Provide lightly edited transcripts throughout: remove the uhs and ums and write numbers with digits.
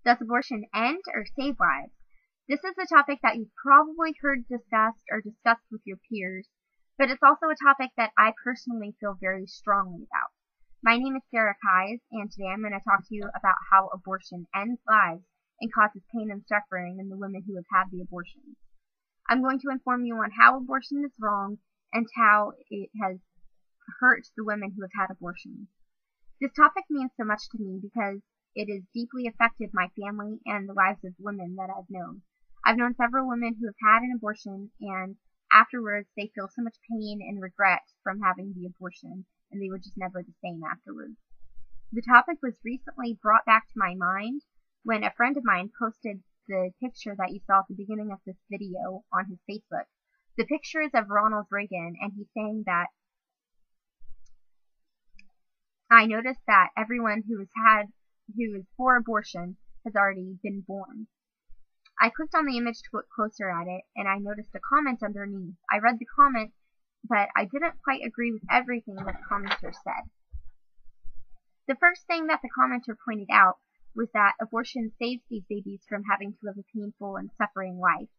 Does abortion end or save lives? This is a topic that you've probably heard discussed or discussed with your peers, but it's also a topic that I personally feel very strongly about. My name is Sarah Kais, and today I'm going to talk to you about how abortion ends lives and causes pain and suffering in the women who have had the abortion. I'm going to inform you on how abortion is wrong and how it has hurt the women who have had abortions. This topic means so much to me because it has deeply affected my family and the lives of women that I've known. I've known several women who have had an abortion, and afterwards they feel so much pain and regret from having the abortion, and they were just never the same afterwards. The topic was recently brought back to my mind when a friend of mine posted the picture that you saw at the beginning of this video on his Facebook. The picture is of Ronald Reagan, and he's saying that I noticed that everyone who is for abortion has already been born. I clicked on the image to look closer at it, and I noticed a comment underneath. I read the comment, but I didn't quite agree with everything that the commenter said. The first thing that the commenter pointed out was that abortion saves these babies from having to live a painful and suffering life.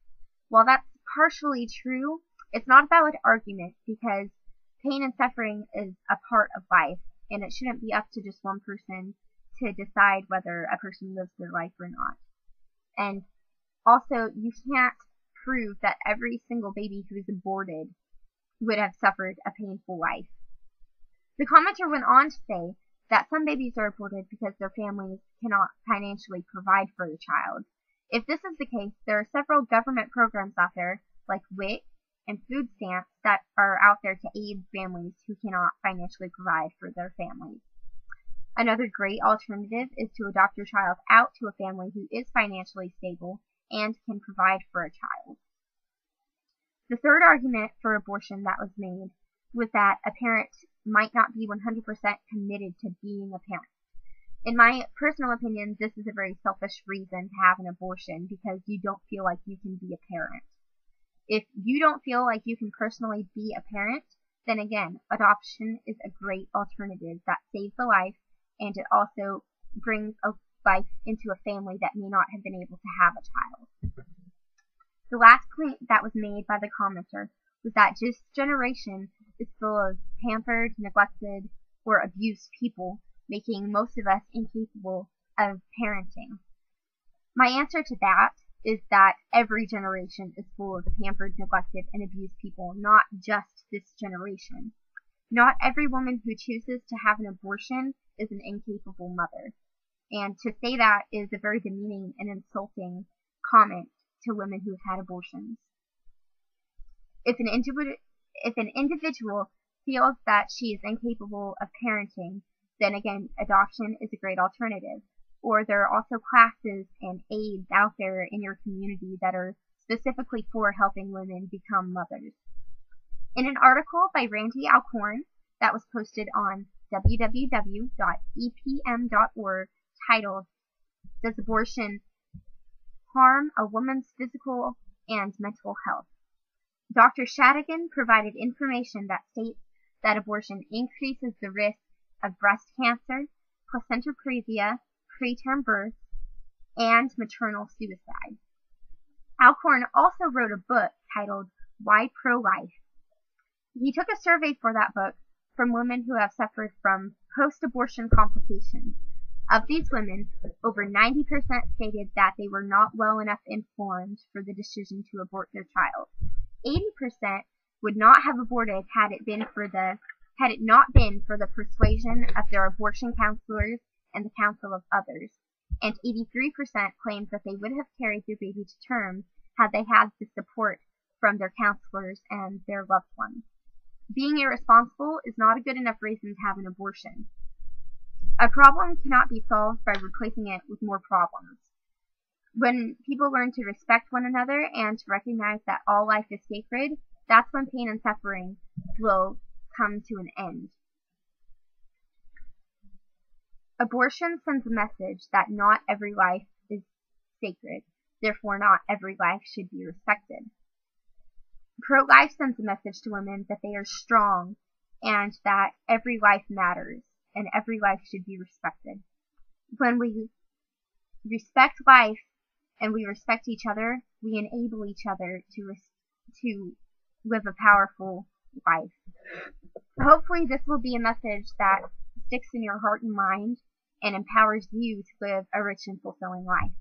While that's partially true, it's not a valid argument because pain and suffering is a part of life, and it shouldn't be up to just one person to decide whether a person lives their life or not. And also, you can't prove that every single baby who is aborted would have suffered a painful life. The commenter went on to say that some babies are aborted because their families cannot financially provide for the child. If this is the case, there are several government programs out there, like WIC and food stamps, that are out there to aid families who cannot financially provide for their families. Another great alternative is to adopt your child out to a family who is financially stable and can provide for a child. The third argument for abortion that was made was that a parent might not be 100% committed to being a parent. In my personal opinion, this is a very selfish reason to have an abortion because you don't feel like you can be a parent. If you don't feel like you can personally be a parent, then again, adoption is a great alternative that saves a life, and it also brings a life into a family that may not have been able to have a child. The last point that was made by the commenter was that this generation is full of pampered, neglected, or abused people, making most of us incapable of parenting. My answer to that is that every generation is full of pampered, neglected, and abused people, not just this generation. Not every woman who chooses to have an abortion is an incapable mother. And to say that is a very demeaning and insulting comment to women who have had abortions. If an individual feels that she is incapable of parenting, then again, adoption is a great alternative. Or there are also classes and aids out there in your community that are specifically for helping women become mothers. In an article by Randy Alcorn that was posted on www.epm.org titled, "Does Abortion Harm a Woman's Physical and Mental Health?" Dr. Shadigan provided information that states that abortion increases the risk of breast cancer, placenta previa, preterm birth, and maternal suicide. Alcorn also wrote a book titled Why Pro-Life? He took a survey for that book from women who have suffered from post-abortion complications. Of these women, over 90% stated that they were not well enough informed for the decision to abort their child. 80% would not have aborted had it not been for the persuasion of their abortion counselors and the counsel of others, and 83% claimed that they would have carried their baby to term had they had the support from their counselors and their loved ones. Being irresponsible is not a good enough reason to have an abortion. A problem cannot be solved by replacing it with more problems. When people learn to respect one another and to recognize that all life is sacred, that's when pain and suffering will come to an end. Abortion sends a message that not every life is sacred, therefore not every life should be respected. Pro-life sends a message to women that they are strong and that every life matters and every life should be respected. When we respect life and we respect each other, we enable each other to live a powerful life. Hopefully this will be a message that sticks in your heart and mind and empowers you to live a rich and fulfilling life.